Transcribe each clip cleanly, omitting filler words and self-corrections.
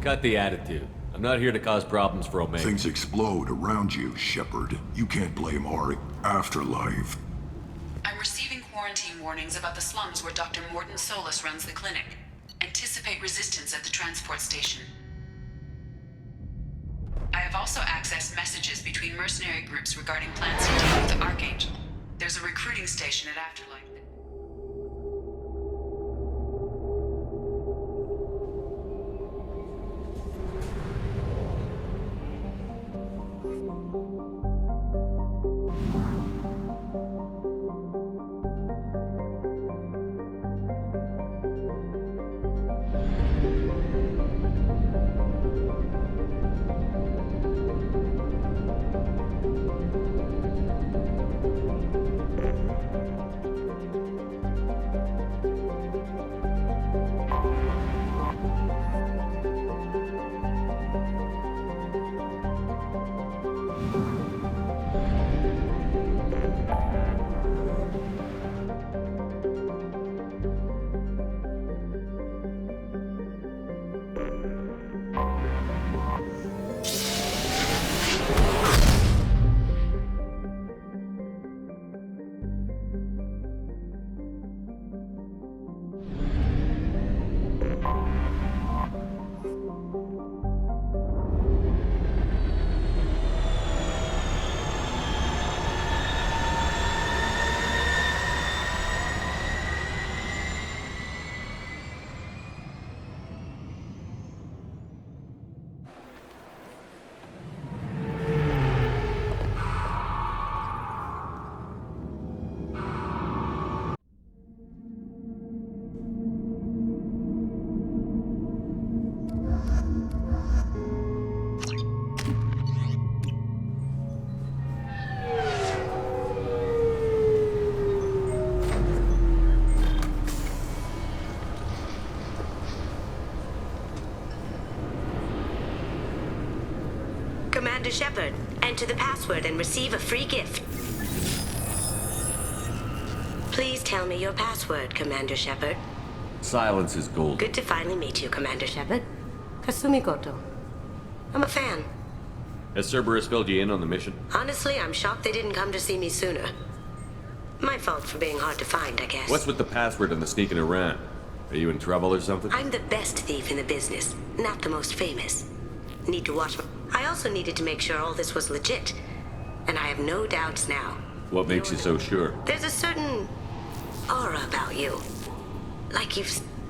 Cut the attitude. I'm not here to cause problems for Omega. Things explode around you, Shepard. You can't blame our afterlife. I'm receiving quarantine warnings about the slums where Dr. Morton Solus runs the clinic. Anticipate resistance at the transport station. I have also accessed messages between mercenary groups regarding plans to deal with the Archangel. There's a recruiting station at Afterlife. Commander Shepard, enter the password and receive a free gift. Please tell me your password, Commander Shepard. Silence is gold. Good to finally meet you, Commander Shepard. Kasumi Koto. I'm a fan. Has Cerberus filled you in on the mission? Honestly, I'm shocked they didn't come to see me sooner. My fault for being hard to find, I guess. What's with the password and the sneaking around? Are you in trouble or something? I'm the best thief in the business, not the most famous. Need to watch. I also needed to make sure all this was legit, and I have no doubts now. What makes you so sure? There's a certain aura about you. Like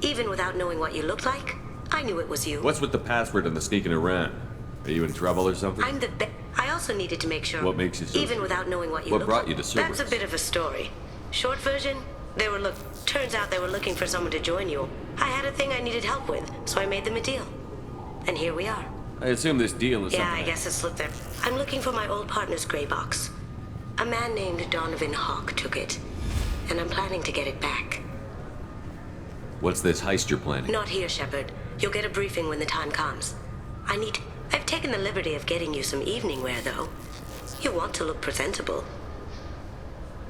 even without knowing what you looked like, I knew it was you. What's with the password and the sneaking around? Are you in trouble or something? I'm the I also needed to make sure. What makes you so even sure? Without knowing what you What looked brought like. you to Cerberus? That's a bit of a story. Short version, turns out they were looking for someone to join you. I had a thing I needed help with, so I made them a deal. And here we are. I assume this deal is Yeah, something. I guess it slipped there. I'm looking for my old partner's gray box. A man named Donovan Hawk took it, and I'm planning to get it back. What's this heist you're planning? Not here, Shepard. You'll get a briefing when the time comes. I've taken the liberty of getting you some evening wear, though. You want to look presentable.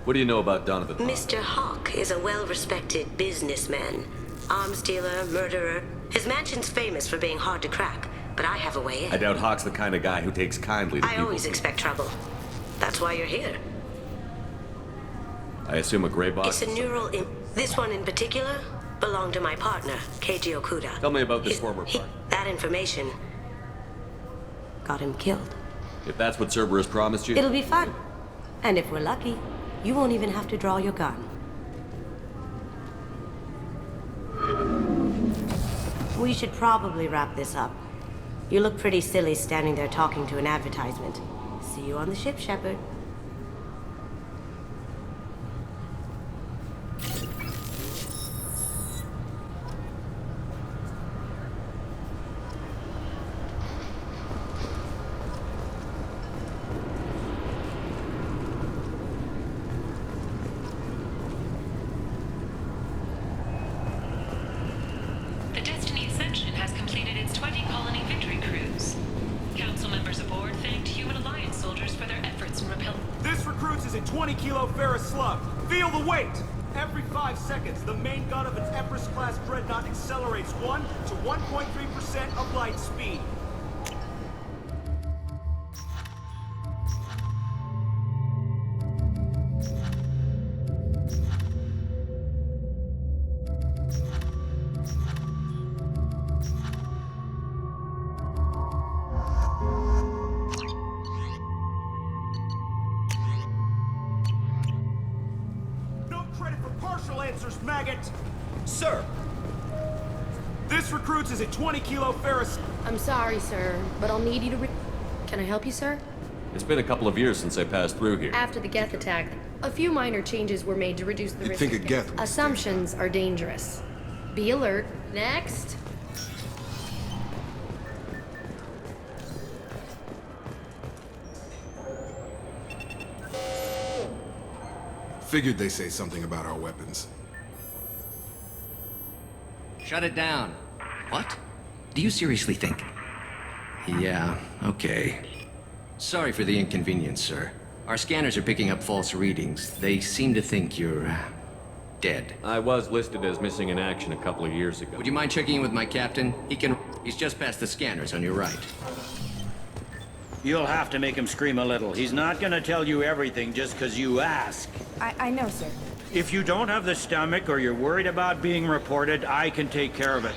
What do you know about Donovan Hawk? Mr. Hawk is a well-respected businessman. Arms dealer, murderer. His mansion's famous for being hard to crack, but I have a way in. I doubt Hawk's the kind of guy who takes kindly to I people. always expect trouble. That's why you're here. I assume a gray box? It's a neural This one in particular belonged to my partner, Keiji Okuda. Tell me about this former partner. That information got him killed. If that's what Cerberus promised you... It'll be fun. And if we're lucky, you won't even have to draw your gun. We should probably wrap this up. You look pretty silly standing there talking to an advertisement. See you on the ship, Shepard. Seconds, the main gun of an Empress-class dreadnought accelerates 1 to 1.3% of light. light speed. No credit for partial answers, maggot! Sir! This recruits is a 20-kilo ferrous... I'm sorry, sir, but I'll need you to Can I help you, sir? It's been a couple of years since I passed through here. After the Geth attack, a few minor changes were made to reduce the risk. think a of Geth would Assumptions are dangerous. Be alert. Next. Figured they say something about our weapons. Shut it down. What? Do you seriously think? Yeah, okay. Sorry for the inconvenience, sir. Our scanners are picking up false readings. They seem to think you're... dead. I was listed as missing in action a couple of years ago. Would you mind checking in with my captain? He's just past the scanners on your right. You'll have to make him scream a little. He's not gonna tell you everything just because you ask. I know, sir. If you don't have the stomach or you're worried about being reported, I can take care of it.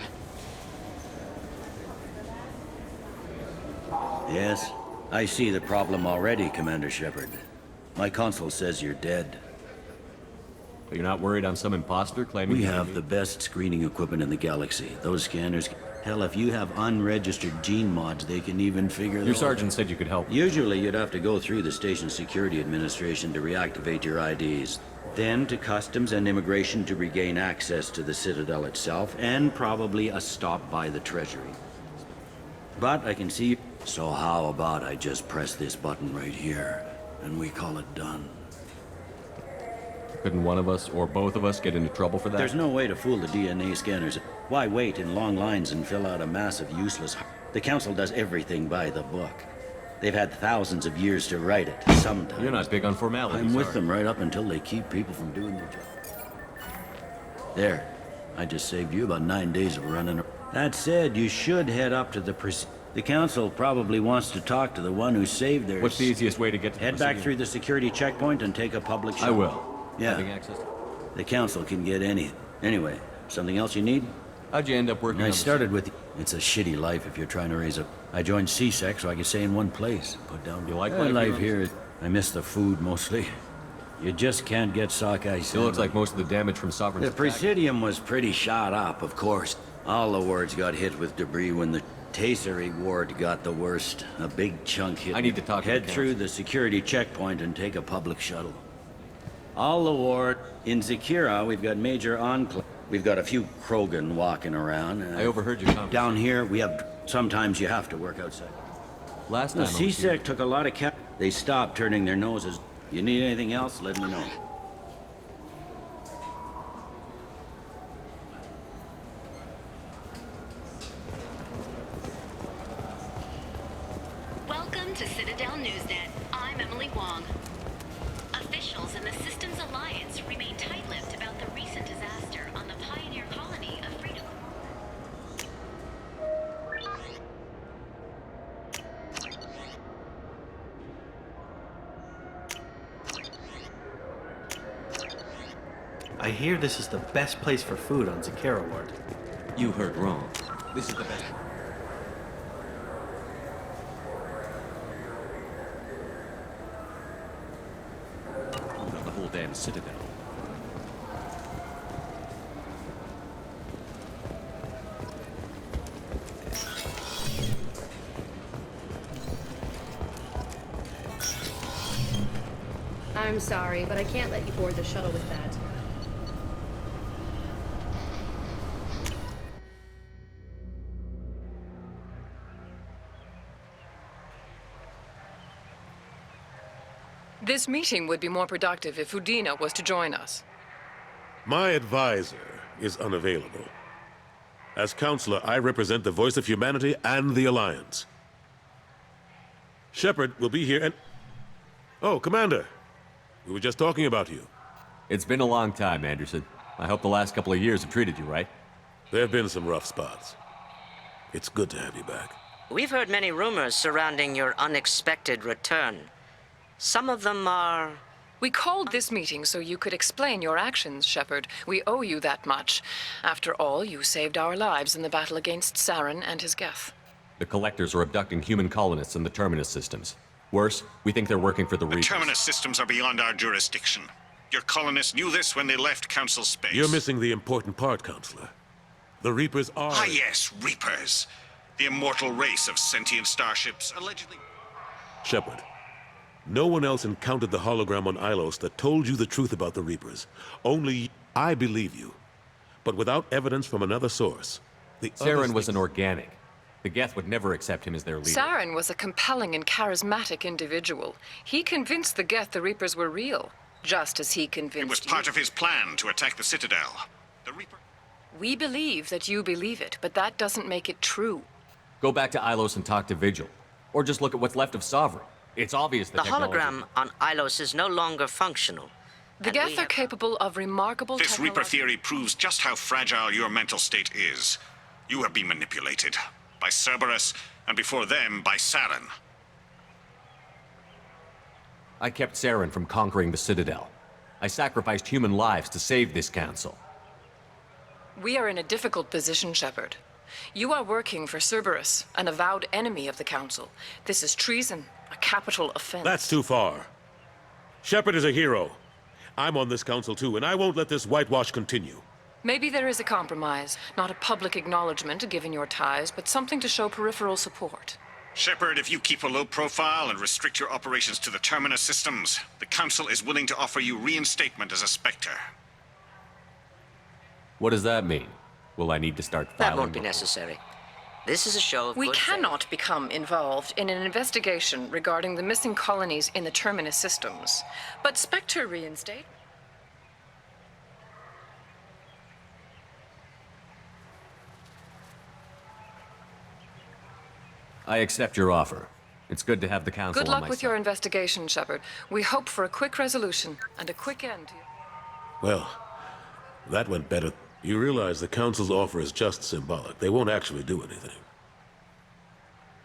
Yes, I see the problem already, Commander Shepard. My console says you're dead. But you're not worried I'm some imposter claiming... We have the best screening equipment in the galaxy. Those scanners... Hell, if you have unregistered gene mods, they can even figure Your sergeant said you could help. Usually, you'd have to go through the Station Security Administration to reactivate your IDs. Then to Customs and Immigration to regain access to the Citadel itself, and probably a stop by the Treasury. But I can see... So how about I just press this button right here, and we call it done? Couldn't one of us, or both of us, get into trouble for that? There's no way to fool the DNA scanners. Why wait in long lines and fill out a massive useless... The Council does everything by the book. They've had thousands of years to write it, sometimes. You're not big on formalities, I'm with are them right up until they keep people from doing their job. There. I just saved you about 9 days of running... That said, you should head up to the... The Council probably wants to talk to the one who saved theirs. What's the easiest way to get to Head the back Presidium? through the security checkpoint and take a public I shuttle. will. Yeah. Having access to... The Council can get anything. Anyway, something else you need? How'd you end up working I on the... started with... It's a shitty life if you're trying to raise a... I joined CSEC so I could stay in one place. Put down... You like life here? I miss the food mostly. You just can't get sockeye It salmon. looks like most of the damage from Sovereign's The attack. Presidium was pretty shot up, of course. All the wards got hit with debris when the Tasery ward got the worst. A big chunk hit. I need to talk to Head the through council. the security checkpoint and take a public shuttle. All the ward... In Zakira, we've got Major Enclave. We've got a few Krogan walking around. I overheard your conversation. Down here, we have... Sometimes you have to work outside. Last The time I was here- CSEC took a lot of They stopped turning their noses. You need anything else, let me know. Welcome to Citadel Newsnet. I'm Emily Wong. Officials in the Systems Alliance remain tight-lipped about the recent disaster on the pioneer colony of Freedom. I hear this is the best place for food on Zakara Ward. You heard wrong. This is the best... Not the whole damn Citadel. I'm sorry, but I can't let you board the shuttle with that. This meeting would be more productive if Udina was to join us. My advisor is unavailable. As counselor, I represent the voice of humanity and the Alliance. Shepard will be here and... Oh, Commander. We were just talking about you. It's been a long time, Anderson. I hope the last couple of years have treated you right. There have been some rough spots. It's good to have you back. We've heard many rumors surrounding your unexpected return. Some of them are... We called this meeting so you could explain your actions, Shepard. We owe you that much. After all, you saved our lives in the battle against Saren and his Geth. The Collectors are abducting human colonists in the Terminus systems. Worse, we think they're working for the Reapers. The Terminus systems are beyond our jurisdiction. Your colonists knew this when they left Council space. You're missing the important part, Counselor. The Reapers are... Ah, yes, Reapers. The immortal race of sentient starships, allegedly... Shepard, no one else encountered the hologram on Ilos that told you the truth about the Reapers. Only I believe you. But without evidence from another source, the Saren was an organic. The Geth would never accept him as their leader. Saren was a compelling and charismatic individual. He convinced the Geth the Reapers were real, just as he convinced It was part of his plan to attack the Citadel. The Reaper... We believe that you believe it, but that doesn't make it true. Go back to Ilos and talk to Vigil. Or just look at what's left of Sovereign. It's obvious that The hologram on Ilos is no longer functional. The Geth are capable of remarkable This Reaper theory proves just how fragile your mental state is. You have been manipulated. By Cerberus, and before them, by Saren. I kept Saren from conquering the Citadel. I sacrificed human lives to save this council. We are in a difficult position, Shepard. You are working for Cerberus, an avowed enemy of the Council. This is treason, a capital offense. That's too far. Shepard is a hero. I'm on this council too, and I won't let this whitewash continue. Maybe there is a compromise. Not a public acknowledgement given your ties, but something to show peripheral support. Shepard, if you keep a low profile and restrict your operations to the Terminus systems, the Council is willing to offer you reinstatement as a Spectre. What does that mean? Will I need to start filing? That won't be necessary. This is a show of We good cannot become involved in an investigation regarding the missing colonies in the Terminus systems. But Spectre reinstate... I accept your offer. It's good to have the council Good on luck my with side. your investigation, Shepard. We hope for a quick resolution and a quick end to you. Well, that went better. You realize the council's offer is just symbolic. They won't actually do anything.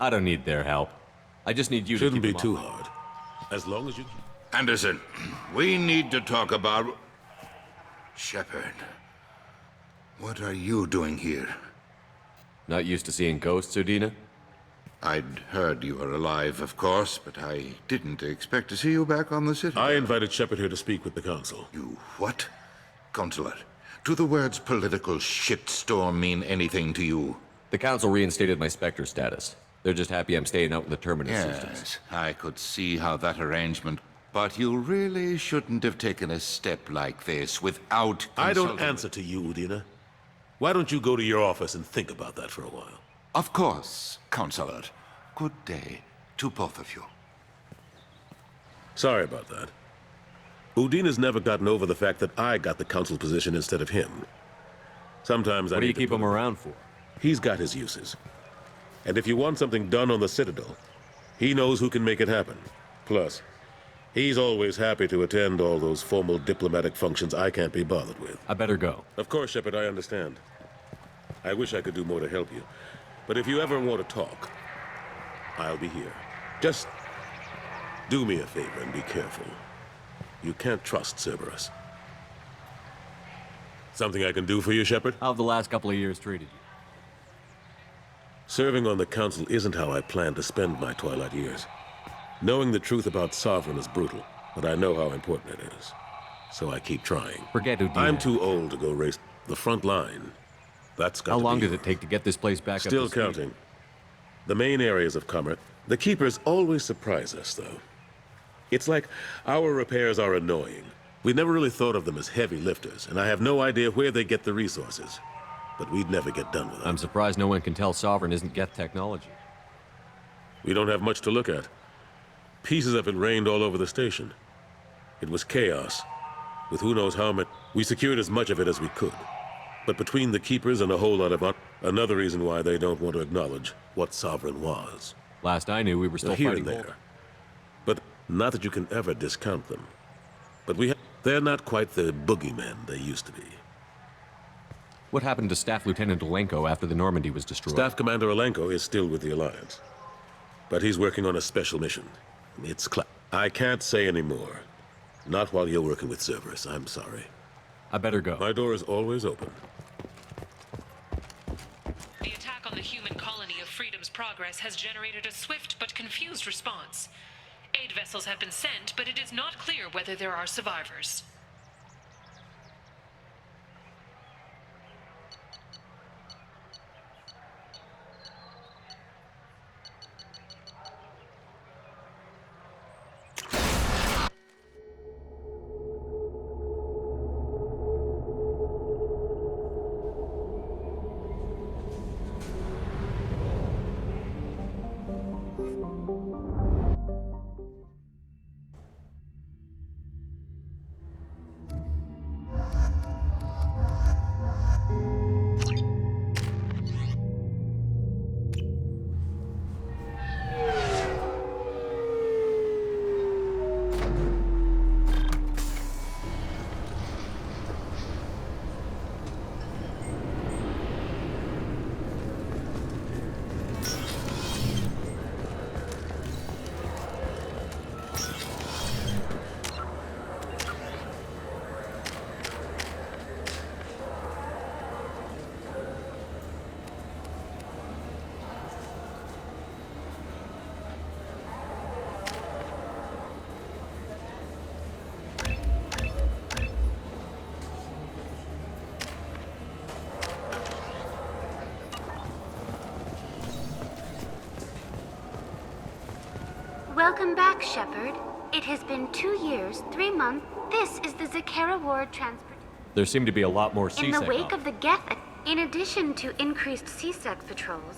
I don't need their help. I just need you to Shouldn't keep be them too off. hard. As long as you... Anderson, we need to talk about... Shepard. What are you doing here? Not used to seeing ghosts, Udina? I'd heard you were alive, of course, but I didn't expect to see you back on the Citadel. I invited Shepard here to speak with the council. You what? Counselor, do the words political shitstorm mean anything to you? The council reinstated my Spectre status. They're just happy I'm staying out in the Terminus systems. Yes, I could see how that arrangement... But you really shouldn't have taken a step like this without I don't consulting answer to you, Udina. Why don't you go to your office and think about that for a while? Of course, Counselor. Good day to both of you. Sorry about that. Udina's never gotten over the fact that I got the council position instead of him. Sometimes I What do you need to keep put him around for? He's got his uses. And if you want something done on the Citadel, he knows who can make it happen. Plus, he's always happy to attend all those formal diplomatic functions I can't be bothered with. I better go. Of course, Shepard, I understand. I wish I could do more to help you. But if you ever want to talk, I'll be here. Just do me a favor and be careful. You can't trust Cerberus. Something I can do for you, Shepard? How have the last couple of years treated you? Serving on the council isn't how I plan to spend my twilight years. Knowing the truth about Sovereign is brutal, but I know how important it is. So I keep trying. Forget Udina. I'm too old to go race the front line. That's got How to long be did it take to get this place back Still up to speed? counting. The main areas of Commerce. The Keepers always surprise us, though. It's like our repairs are annoying. We never really thought of them as heavy lifters, and I have no idea where they get the resources. But we'd never get done with them. I'm surprised no one can tell Sovereign isn't Geth technology. We don't have much to look at. Pieces of it rained all over the station. It was chaos. With who knows how much, we secured as much of it as we could. But between the Keepers and a whole lot of another reason why they don't want to acknowledge what Sovereign was. Last I knew, we were still Here fighting and there. But not that you can ever discount them. But they're not quite the boogeymen they used to be. What happened to Staff Lieutenant Olenko after the Normandy was destroyed? Staff Commander Olenko is still with the Alliance. But he's working on a special mission. It's I can't say any more. Not while you're working with Cerberus, I'm sorry. I better go. My door is always open. The attack on the human colony of Freedom's Progress has generated a swift but confused response. Aid vessels have been sent, but it is not clear whether there are survivors. Welcome back, Shepard. It has been 2 years, 3 months. This is the Zakera Ward transport. There seem to be a lot more CSEC. In the wake of the Geth, in addition to increased CSEC patrols,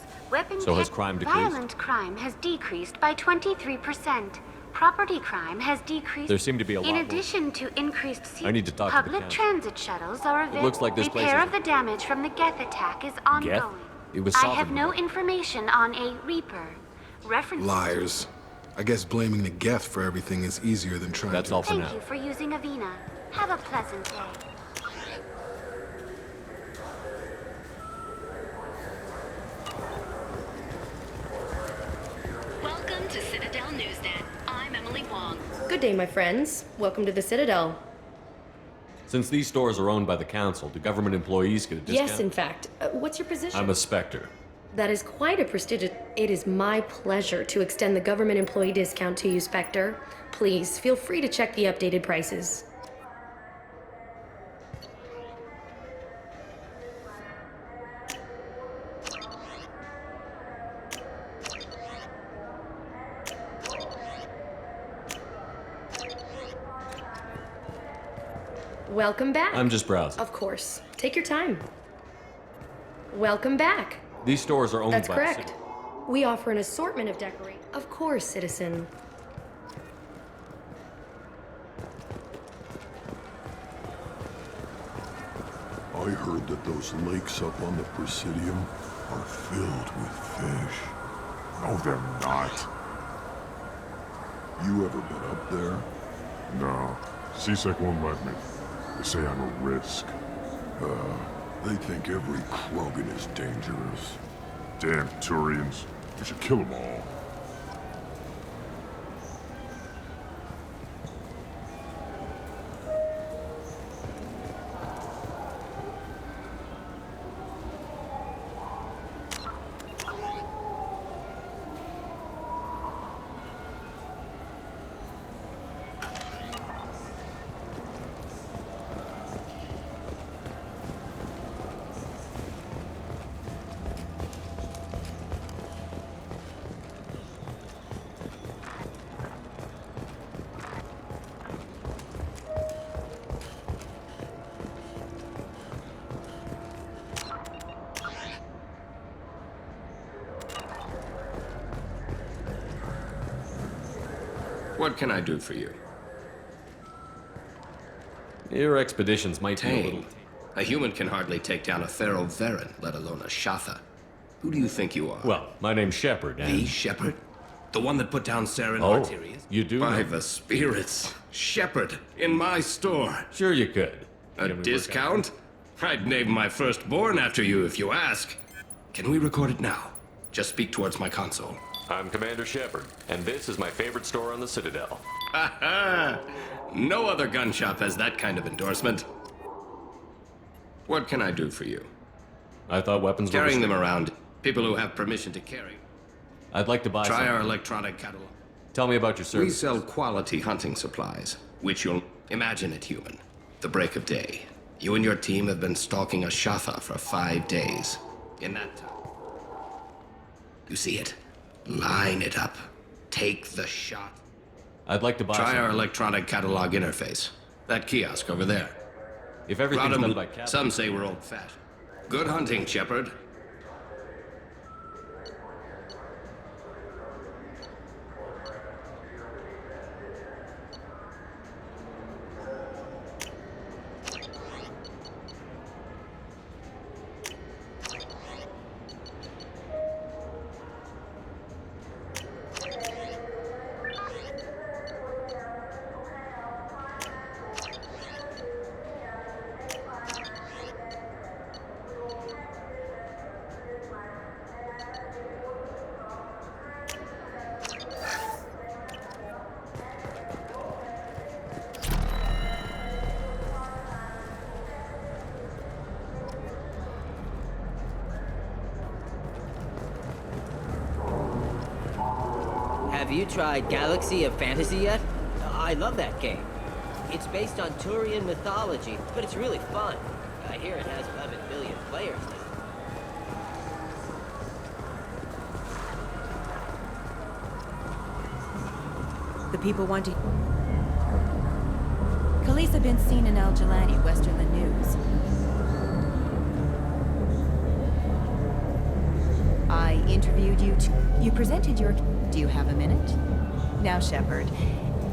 So has crime decreased? Violent crime has decreased by 23%. Property crime has decreased. There seem to be a lot In more. addition to increased I need to talk to the public council. transit shuttles are available. looks like this place Repair is- of the damage from the Geth attack is ongoing. It was I have solved. no information on a Reaper. Reference. Liars. I guess blaming the Geth for everything is easier than trying That's to... all for Thank now. you for using Avina. Have a pleasant day. Welcome to Citadel Newsnet. I'm Emily Wong. Good day, my friends. Welcome to the Citadel. Since these stores are owned by the council, do government employees get a discount? Yes, in fact. What's your position? I'm a Spectre. That is quite a prestigious... It is my pleasure to extend the government employee discount to you, Spectre. Please, feel free to check the updated prices. Welcome back. I'm just browsing. Of course. Take your time. Welcome back. These stores are owned That's by correct. the city. We offer an assortment of decorations. Of course, citizen. I heard that those lakes up on the Presidium are filled with fish. No, they're not. You ever been up there? No. CSEC won't let me. They say I'm a risk. They think every Krogan is dangerous. Damn Turians. We should kill them all. What can I do for you? Your expeditions might be a little... Tame. A human can hardly take down a Thero Varen, let alone a Shatha. Who do you think you are? Well, my name's Shepard, and... The Shepard? The one that put down Saren Oh, Arterias? you do By know. the spirits. Shepard, in my store. Sure you could. A discount? I'd name my firstborn after you if you ask. Can we record it now? Just speak towards my console. I'm Commander Shepard, and this is my favorite store on the Citadel. Ha ha! No other gun shop has that kind of endorsement. What can I do for you? I thought weapons were Carrying them restricted. around. People who have permission to carry. I'd like to buy Try some. our electronic catalog. Tell me about your We service. sell quality hunting supplies, which you'll imagine it human. The break of day. You and your team have been stalking a Shatha for 5 days. In that time. You see it? Line it up. Take the shot. I'd like to buy Try some. our electronic catalog interface. That kiosk over there. If everything's Rodham- done by capital. Some say we're old-fashioned. Good hunting, Shepard. Have you tried Galaxy of Fantasy yet? I love that game. It's based on Turian mythology, but it's really fun. I hear it has 11 billion players now. The people want to... Khaleesa been seen in Al Jelani, Western the News. I interviewed you you presented your... Do you have a minute? Now, Shepard,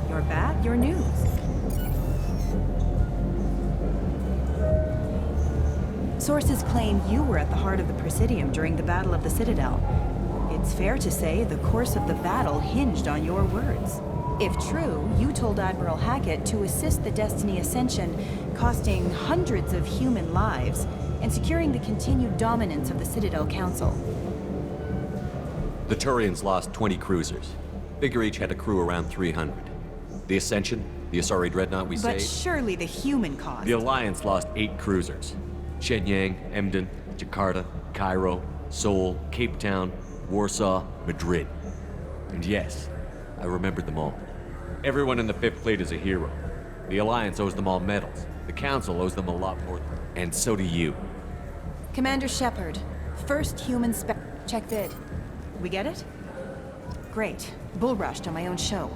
you're back, your news. Sources claim you were at the heart of the Presidium during the Battle of the Citadel. It's fair to say the course of the battle hinged on your words. If true, you told Admiral Hackett to assist the Destiny Ascension, costing hundreds of human lives, and securing the continued dominance of the Citadel Council. The Turians lost 20 cruisers. Figure each had a crew around 300. The Ascension, the Asari Dreadnought we But saved. surely the human cost. The Alliance lost 8 cruisers. Shenyang, Emden, Jakarta, Cairo, Seoul, Cape Town, Warsaw, Madrid. And yes, I remembered them all. Everyone in the 5th Fleet is a hero. The Alliance owes them all medals. The Council owes them a lot more. And so do you. Commander Shepard, first human check vid. We get it? Great. Bull rushed on my own show.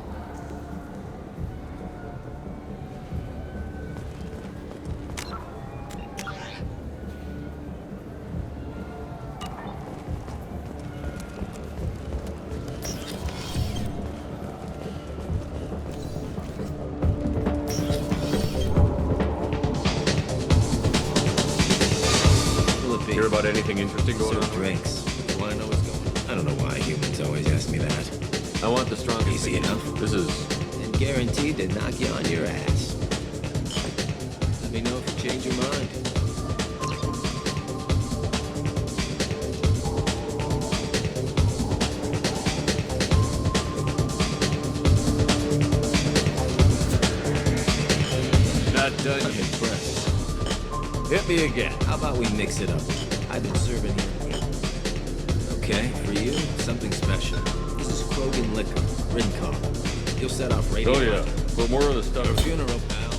Hear about anything interesting going on? Drinks. Want to know what's going on? I don't know why humans always ask me that. I want the strongest. Easy enough. This is... And guaranteed to knock you on your ass. Let me know if you change your mind. Not done yet. Impressed. Hit me again. How about we mix it up? I've been serving here. Okay, for you, something special. This is Krogan liquor, Rincon. You'll set off radio. Oh yeah, but more of the stuff. Funeral, pal.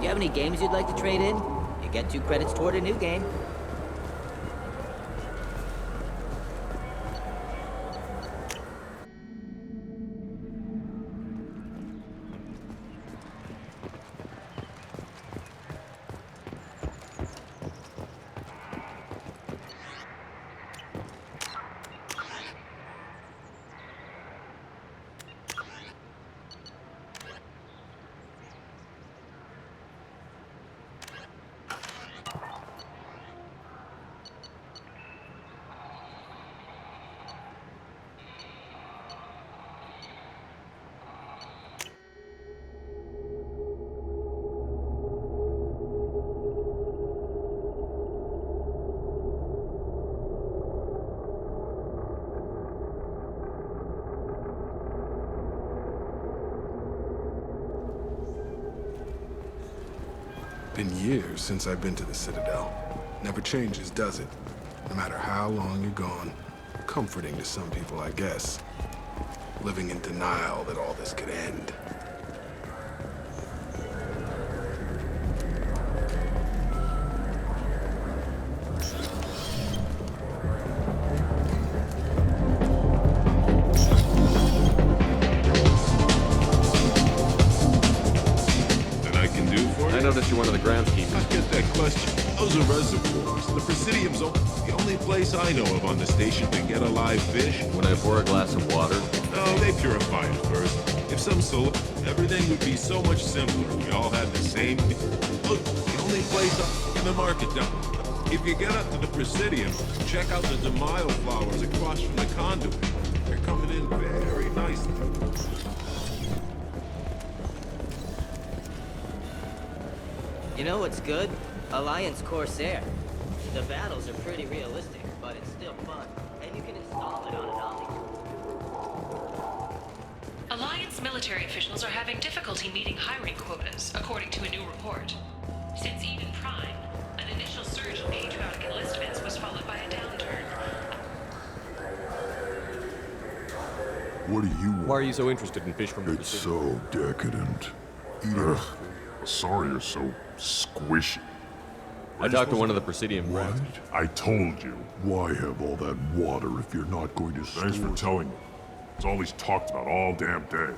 You have any games you'd like to trade in? You get 2 credits toward a new game. Been years since I've been to the Citadel. Never changes, does it? No matter how long you're gone. Comforting to some people, I guess. Living in denial that all this could end. I noticed you're one of the groundskeepers. I get that question. Those are reservoirs. The Presidium's the only place I know of on the station to get a live fish. When I pour a glass of water? No, they purify it first. If some solar, everything would be so much simpler if we all had the same. Look, the only place in the market down. If you get up to the Presidium, check out the DeMaio flowers across from the conduit. They're coming in very nicely. You know what's good? Alliance Corsair. The battles are pretty realistic, but it's still fun. And you can install it on an Omni. Alliance military officials are having difficulty meeting hiring quotas, according to a new report. Since Eden Prime, an initial surge in patriotic enlistments was followed by a downturn. What do you want? Why are you so interested in fish from the It's so decadent. Eating. Sorry you're so squishy. I talked to one of the Presidium What? guys. I told you. Why have all that water if you're not going to Thanks for telling me. It's all he's talked about all damn day.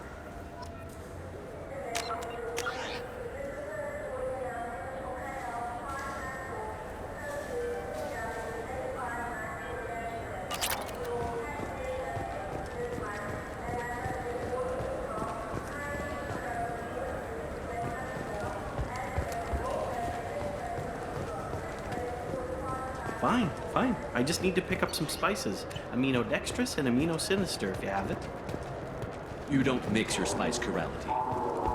Fine. I just need to pick up some spices. Aminodextrous and aminosinister, if you have it. You don't mix your spice chirality.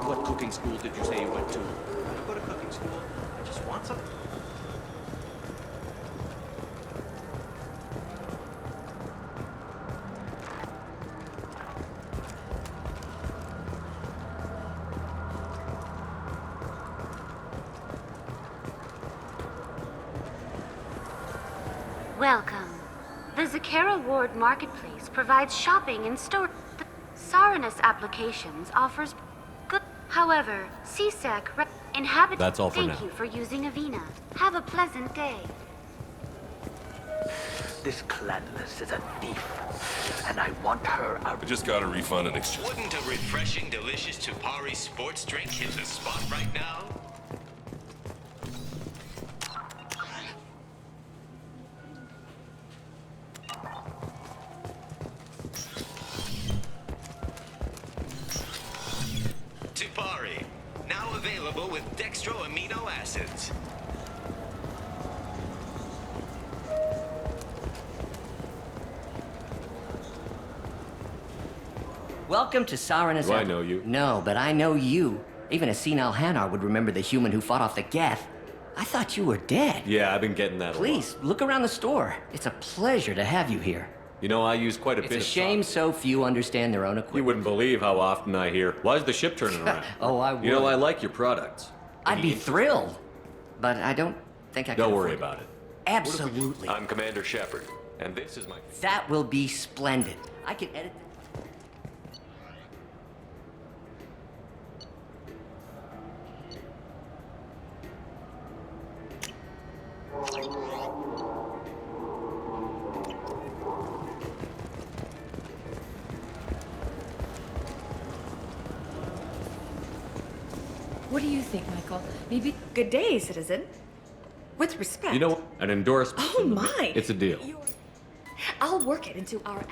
What cooking school did you say you went to? I don't go to cooking school. I just want some. Welcome. The Zakera Ward Marketplace provides shopping and store. The Saranus Applications offers good. However, CSEC inhabitants. That's all for Thank now. you for using Avena. Have a pleasant day. This Cladless is a thief, and I want her out. I just got a refund and exchange. Wouldn't a refreshing, delicious Tupari sports drink hit the spot right now? Tupari, now available with dextro amino acids. Welcome to Saranus. Do I know you? No, but I know you. Even a senile Hanar would remember the human who fought off the Geth. I thought you were dead. Yeah, I've been getting that a lot. Please, look around the store. It's a pleasure to have you here. You know, I use quite a bit It's a of shame so few understand their own You equipment. wouldn't believe how often I hear, why's the ship turning around? Oh, I would. You know, I like your products. I'd be thrilled, but I don't think I can Don't worry afford about it. Absolutely. I'm Commander Shepard, and this is my... That will be splendid. I can edit. What do you think, Michael? Maybe. Good day, citizen. With respect. You know, an endorsement. Oh my! It's a deal. I'll work it into our.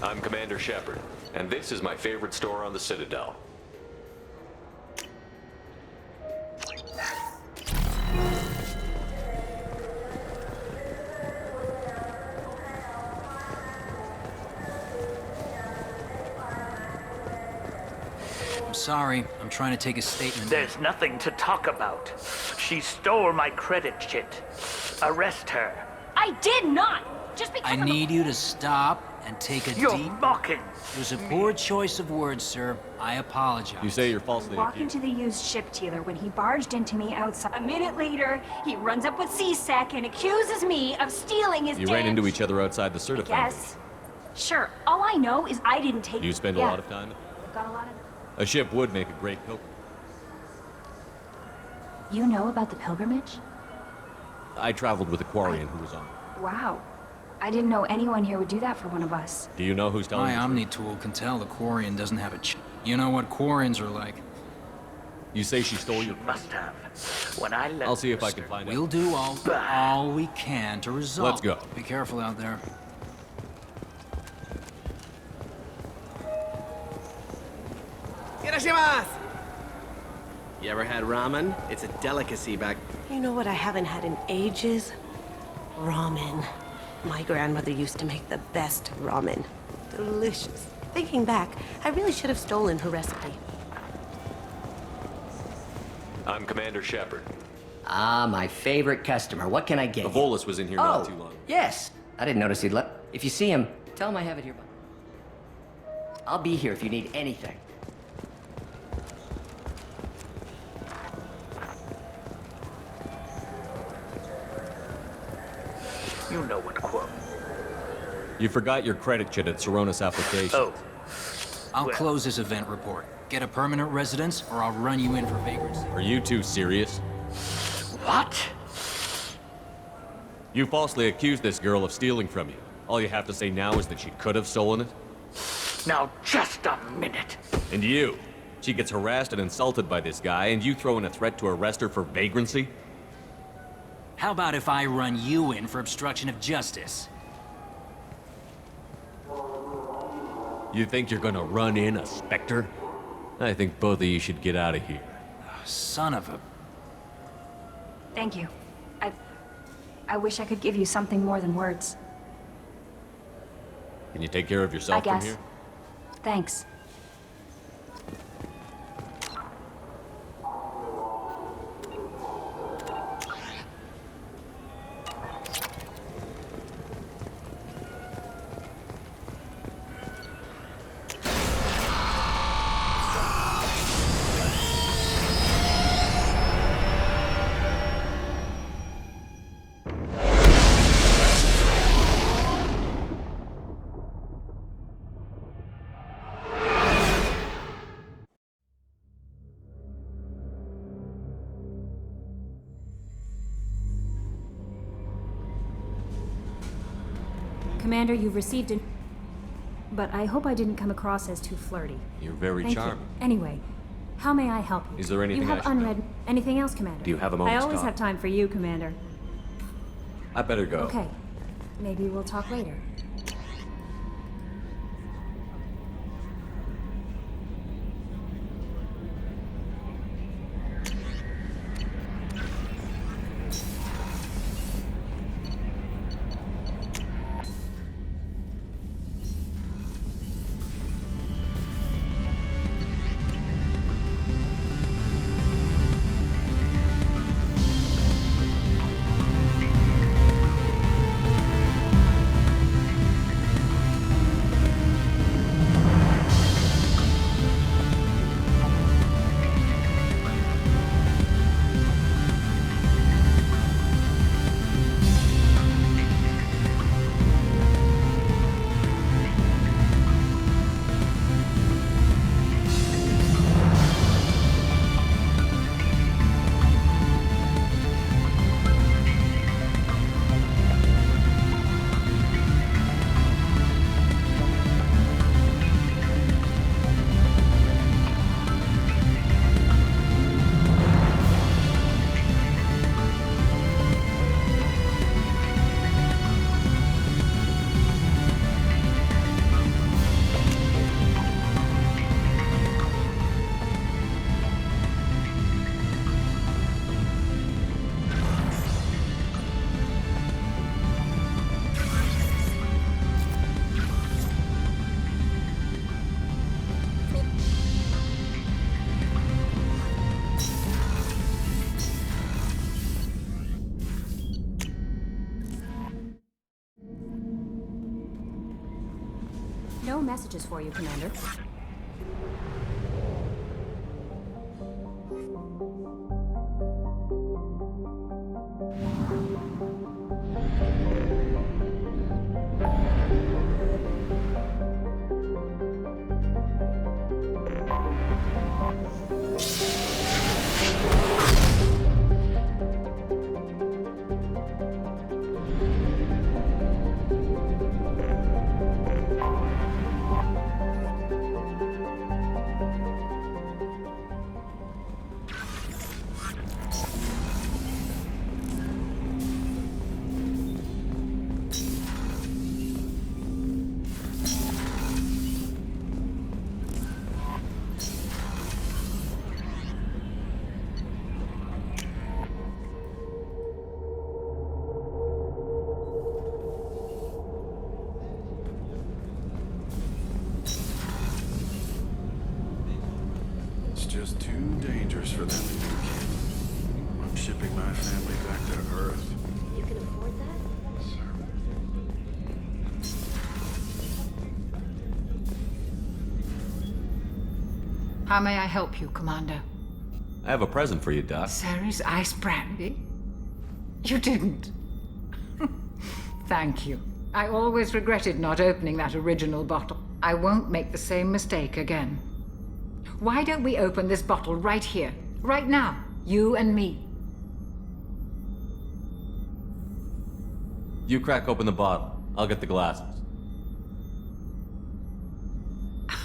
I'm Commander Shepard, and this is my favorite store on the Citadel. Sorry, I'm trying to take a statement. There's nothing to talk about. She stole my credit chit. Arrest her. I did not! Just because I need you to stop and take a You're deep... mocking. It was a poor choice of words, sir. I apologize. You say you're falsely Walk accused. into the used ship dealer when he barged into me outside. A minute later, he runs up with C-Sec and accuses me of stealing his You damn ran into each other outside the certified. Yes. Sure. All I know is I didn't take... You spend a lot of time? I've got a lot of... A ship would make a great pilgrim. You know about the pilgrimage? I traveled with a Quarian who was on. Wow. I didn't know anyone here would do that for one of us. Do you know who's telling My you? Omni tool can tell the Quarian doesn't have a You know what Quarians are like. You say she stole your... Must have. When I left... I'll see if I can find out. We'll do all we can to resolve. Let's go. Be careful out there. You ever had ramen? It's a delicacy back... You know what I haven't had in ages? Ramen. My grandmother used to make the best ramen. Delicious. Thinking back, I really should have stolen her recipe. I'm Commander Shepard. Ah, my favorite customer. What can I get The you? Volus was in here not too long. Yes. I didn't notice he'd left. If you see him, tell him I have it here. I'll be here if you need anything. You know what quote. You forgot your credit chit at Saronis application. Oh. I'll close this event report. Get a permanent residence, or I'll run you in for vagrancy. Are you two serious? What? You falsely accused this girl of stealing from you. All you have to say now is that she could have stolen it? Now just a minute. And you? She gets harassed and insulted by this guy, and you throw in a threat to arrest her for vagrancy? How about if I run you in for obstruction of justice? You think you're gonna run in a Spectre? I think both of you should get out of here. Son of a... Thank you. I wish I could give you something more than words. Can you take care of yourself I guess. from here? Thanks. Commander, you've received an... But I hope I didn't come across as too flirty. You're very Thank charming. you. Anyway, how may I help you? Is there anything you have I should unread... Anything else, Commander? Do you have a I moment's always talk? have time for you, Commander. I better go. Okay. Maybe we'll talk later. no messages for you, Commander. Just too dangerous for them to do. I'm shipping my family back to Earth. You can afford that? How may I help you, Commander? I have a present for you, Doc. Ceres ice brandy? You didn't. Thank you. I always regretted not opening that original bottle. I won't make the same mistake again. Why don't we open this bottle right here, right now, you and me? You crack open the bottle. I'll get the glasses.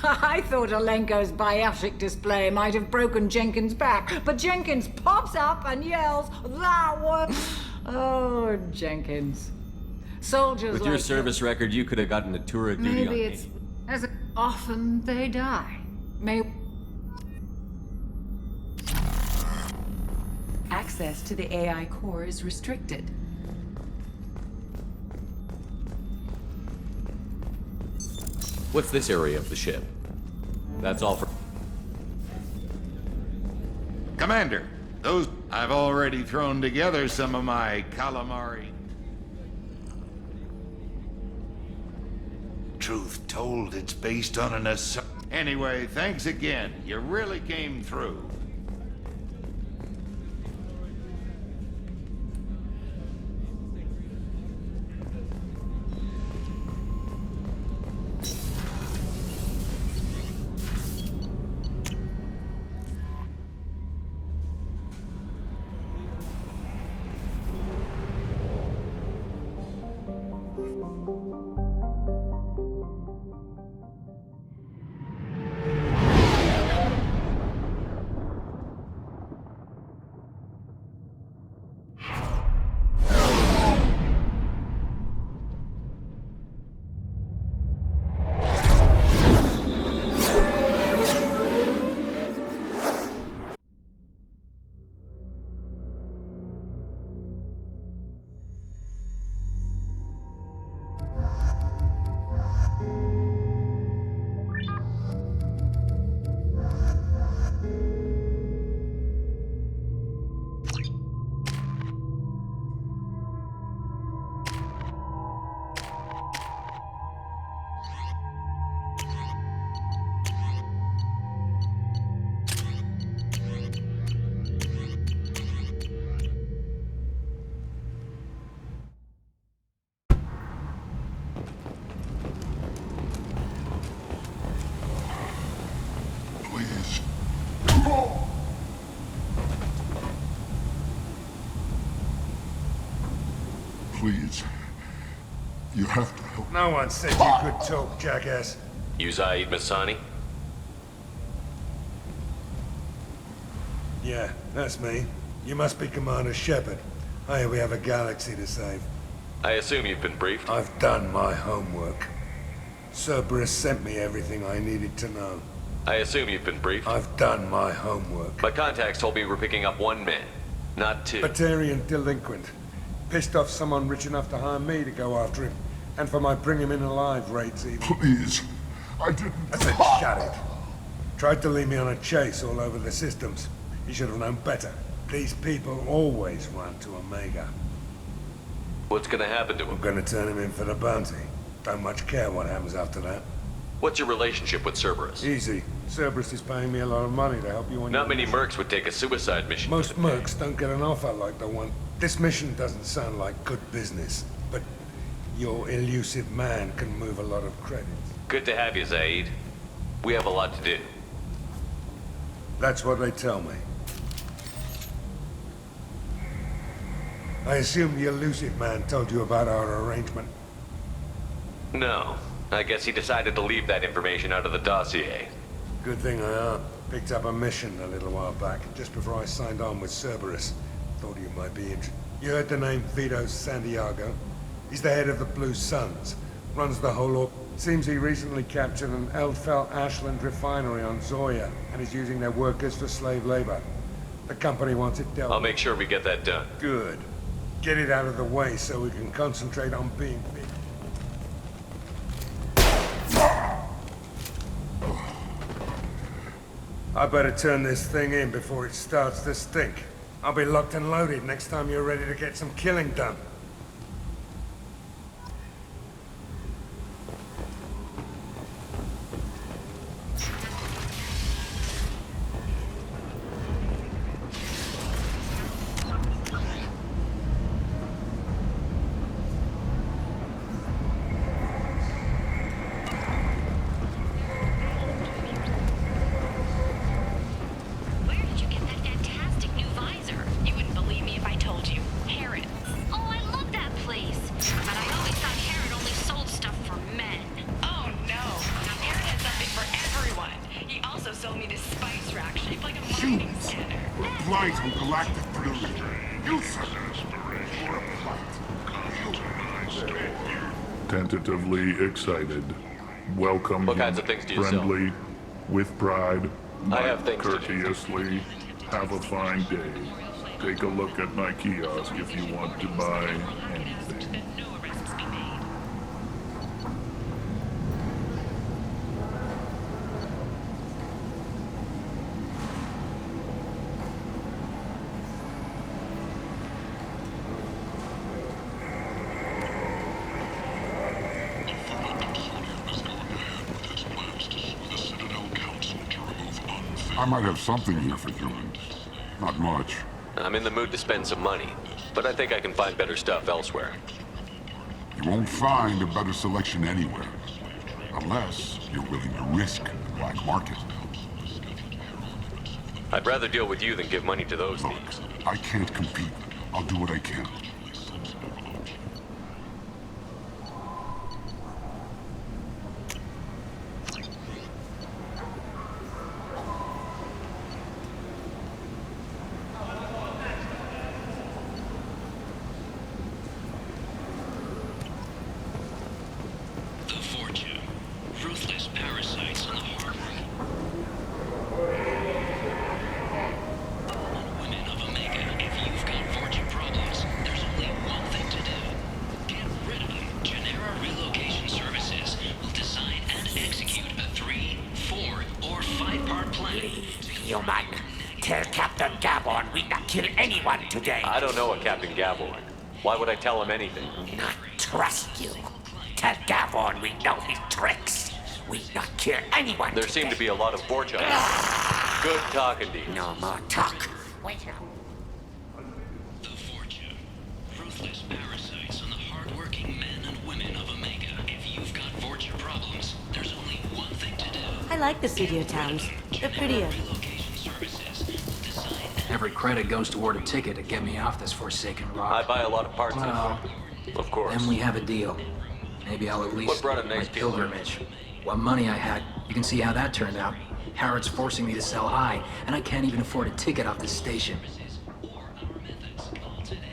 I thought Alenko's biotic display might have broken Jenkins' back, but Jenkins pops up and yells, "That was..." Oh, Jenkins. Soldiers With your like service record, you could have gotten a tour of duty on maybe it's any. as often they die. Access to the AI core is restricted. What's this area of the ship? That's all for... Commander, those... I've already thrown together some of my calamari. Truth told, it's based on an Anyway, thanks again. You really came through. Please. You have to help. No one said you could talk, jackass. You Zaid Masani? Yeah, that's me. You must be Commander Shepard. Hey, we have a galaxy to save. I assume you've been briefed? I've done my homework. Cerberus sent me everything I needed to know. I assume you've been briefed? I've done my homework. My contacts told me we're picking up one man, not two. Batarian delinquent. Pissed off someone rich enough to hire me to go after him. And for my bring him in alive rates even. Please. I didn't... I said shut it. Tried to lead me on a chase all over the systems. You should have known better. These people always run to Omega. What's gonna happen to him? I'm gonna turn him in for the bounty. Don't much care what happens after that. What's your relationship with Cerberus? Easy. Cerberus is paying me a lot of money to help you on Not your many mission. mercs would take a suicide mission. Most mercs don't get an offer like the one. This mission doesn't sound like good business, but your elusive man can move a lot of credits. Good to have you, Zaid. We have a lot to do. That's what they tell me. I assume the elusive man told you about our arrangement. No. I guess he decided to leave that information out of the dossier. Good thing I picked up a mission a little while back, just before I signed on with Cerberus. Thought you might be interested. You heard the name Vito Santiago? He's the head of the Blue Suns. Runs the whole Seems he recently captured an Eldfell Ashland refinery on Zoya, and is using their workers for slave labor. The company wants it dealt with. I'll make sure we get that done. Good. Get it out of the way so we can concentrate on being big. I better turn this thing in before it starts to stink. I'll be locked and loaded next time you're ready to get some killing done. Tentatively excited. Welcome. What kinds of things do you friendly, sell? With pride. I have things courteously. Have a fine day. Take a look at my kiosk if you want to buy anything. I might have something here for humans. Not much. I'm in the mood to spend some money, but I think I can find better stuff elsewhere. You won't find a better selection anywhere. Unless you're willing to risk the black market. I'd rather deal with you than give money to those Look, thieves. I can't compete. I'll do what I can. Human, tell Captain Gabon we not kill anyone today. I don't know a Captain Gaborn. Why would I tell him anything? Not trust you. Tell Gabon we know his tricks. We not kill anyone There today. seem to be a lot of fortune. Good talking to you. No more talk. Wait now. Ruthless parasites on the hardworking men and women of Omega. If you've got fortune problems, there's only one thing to do. I like the studio towns. They're prettier. Every credit goes toward a ticket to get me off this forsaken rock. I buy a lot of parts Well, of course. Then we have a deal. Maybe I'll at least What brought a nice my deal? pilgrimage. What money I had, you can see how that turned out. Harrod's forcing me to sell high, and I can't even afford a ticket off this station.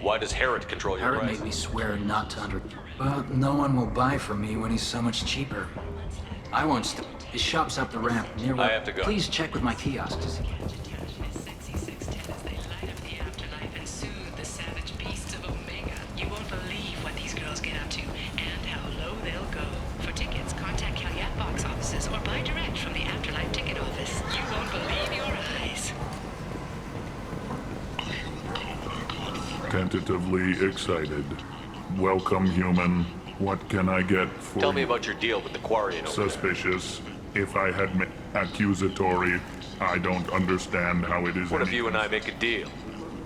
Why does Harrod control your Harrod price? made me swear not to under... Well, no one will buy from me when he's so much cheaper. I won't His shop's up the ramp near where... I have to go. Please check with my kiosks. You won't believe what these girls get up to and how low they'll go. For tickets, contact Calyat box offices or buy direct from the Afterlife ticket office. You won't believe your eyes. Tentatively excited. Welcome, human. What can I get for Tell me you? about your deal with the Quarian over there. Suspicious. If I had accusatory, I don't understand how it is. What if you and I make a deal?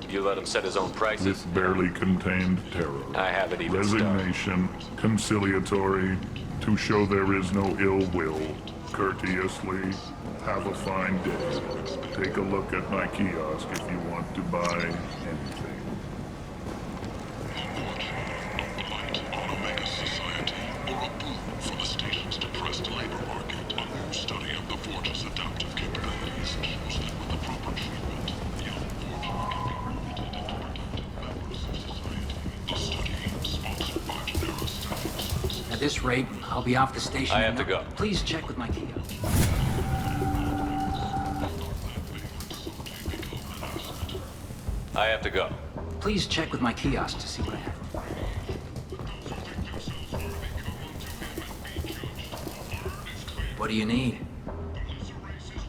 You let him set his own prices? With barely contained terror. I haven't even started. Resignation, conciliatory, to show there is no ill will, courteously, have a fine day. Take a look at my kiosk if you want to buy anything. At this rate, I'll be off the station. I have to go. Please check with my kiosk. I have to go. Please check with my kiosk to see what I have. What do you need?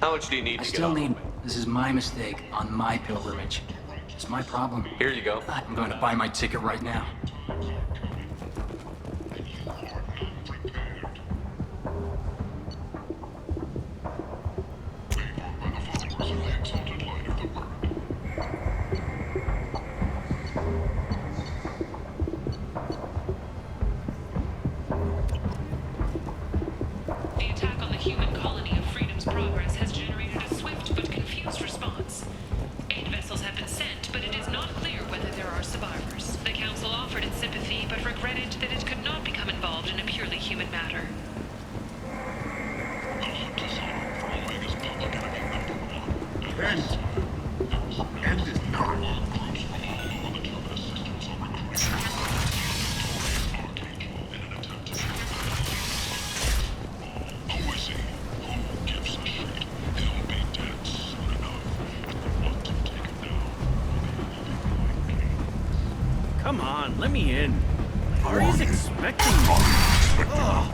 How much do you need I to get still off? need. This is my mistake on my pilgrimage. It's my problem. Here you go. I'm going to buy my ticket right now. The attack on the human colony of Freedom's Progress has generated a swift but confused response. 8 vessels have been sent, but it is not clear whether there are survivors. The Council offered its sympathy, but regretted that it could not become involved in a purely human matter. End it now. Come on, let me in. Party's expecting me. Ugh.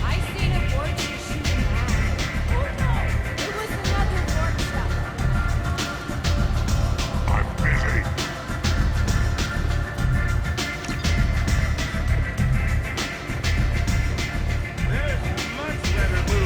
I seen a warrior shoot a man. Oh no! It was another workshop. I'm busy. I'm in an important business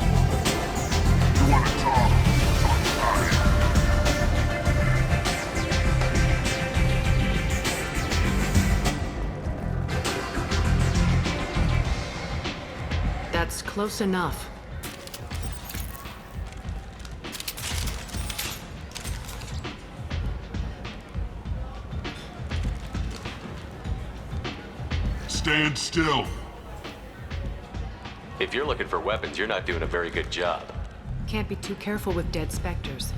meeting. You want to talk? Talk about it. That's close enough. Stand still. If you're looking for weapons, you're not doing a very good job. Can't be too careful with dead specters.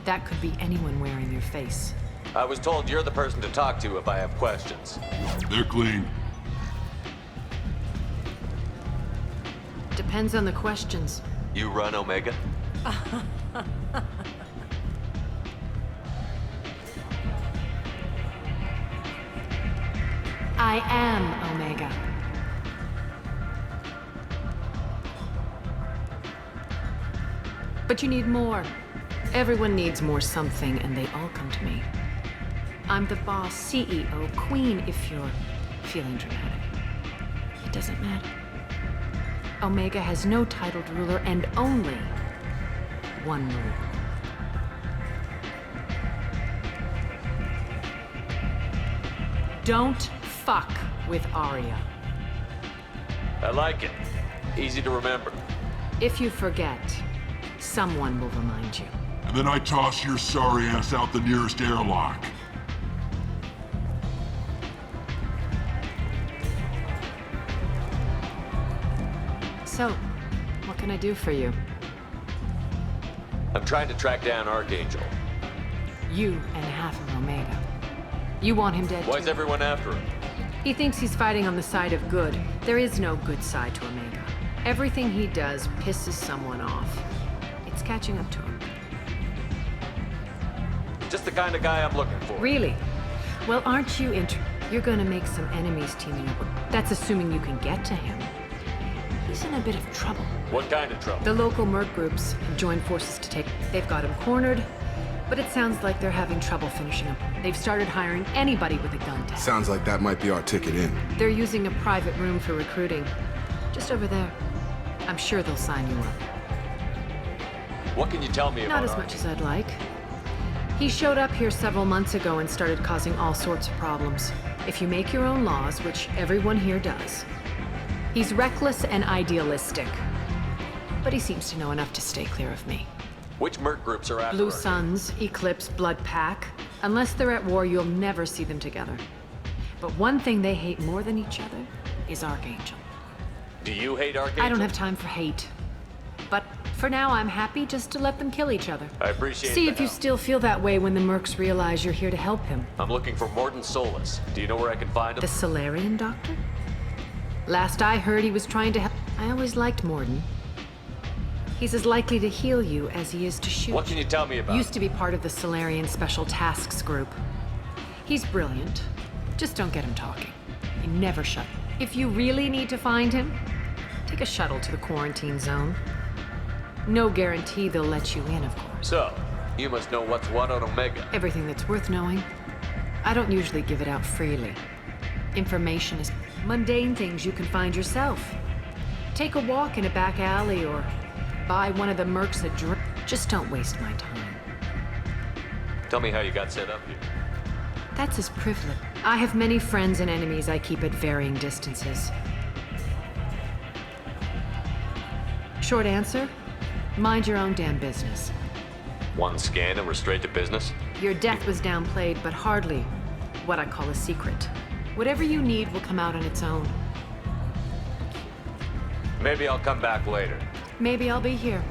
That could be anyone wearing their face. I was told you're the person to talk to if I have questions. They're clean. Depends on the questions. You run Omega? I am Omega. But you need more. Everyone needs more something, and they all come to me. I'm the boss, CEO, queen, if you're feeling dramatic. It doesn't matter. Omega has no titled ruler and only one rule. Don't fuck with Arya. I like it. Easy to remember. If you forget, someone will remind you. And then I toss your sorry ass out the nearest airlock. So, what can I do for you? I'm trying to track down Archangel. You and half of Omega. You want him dead Why's too? everyone after him? He thinks he's fighting on the side of good. There is no good side to Omega. Everything he does pisses someone off. It's catching up to him. Just the kind of guy I'm looking for. Really? Well, aren't you You're gonna make some enemies teaming up. That's assuming you can get to him. He's in a bit of trouble. What kind of trouble? The local merc groups have joined forces to take... They've got him cornered, but it sounds like they're having trouble finishing him. They've started hiring anybody with a gun to help. Sounds like that might be our ticket in. They're using a private room for recruiting. Just over there. I'm sure they'll sign you up. What can you tell me about Not as much as I'd like. He showed up here several months ago and started causing all sorts of problems. If you make your own laws, which everyone here does. He's reckless and idealistic. But he seems to know enough to stay clear of me. Which merc groups are after Blue Archangel? Suns, Eclipse, Blood Pack. Unless they're at war, you'll never see them together. But one thing they hate more than each other is Archangel. Do you hate Archangel? I don't have time for hate. But for now, I'm happy just to let them kill each other. I appreciate See the if you help. still feel that way when the mercs realize you're here to help him. I'm looking for Morton Solus. Do you know where I can find him? The Solarian doctor? Last I heard, he was trying to help. I always liked Morton. He's as likely to heal you as he is to shoot. What can you tell me about Used to be part of the Solarian Special Tasks Group. He's brilliant. Just don't get him talking. He never shut. If you really need to find him, take a shuttle to the quarantine zone. No guarantee they'll let you in, of course. So, you must know what's what on Omega. Everything that's worth knowing. I don't usually give it out freely. Information is mundane things you can find yourself. Take a walk in a back alley or buy one of the mercs a drink. Just don't waste my time. Tell me how you got set up here. That's his privilege. I have many friends and enemies I keep at varying distances. Short answer, mind your own damn business. One scan and we're straight to business? Your death was downplayed, but hardly what I call a secret. Whatever you need will come out on its own. Maybe I'll come back later. Maybe I'll be here.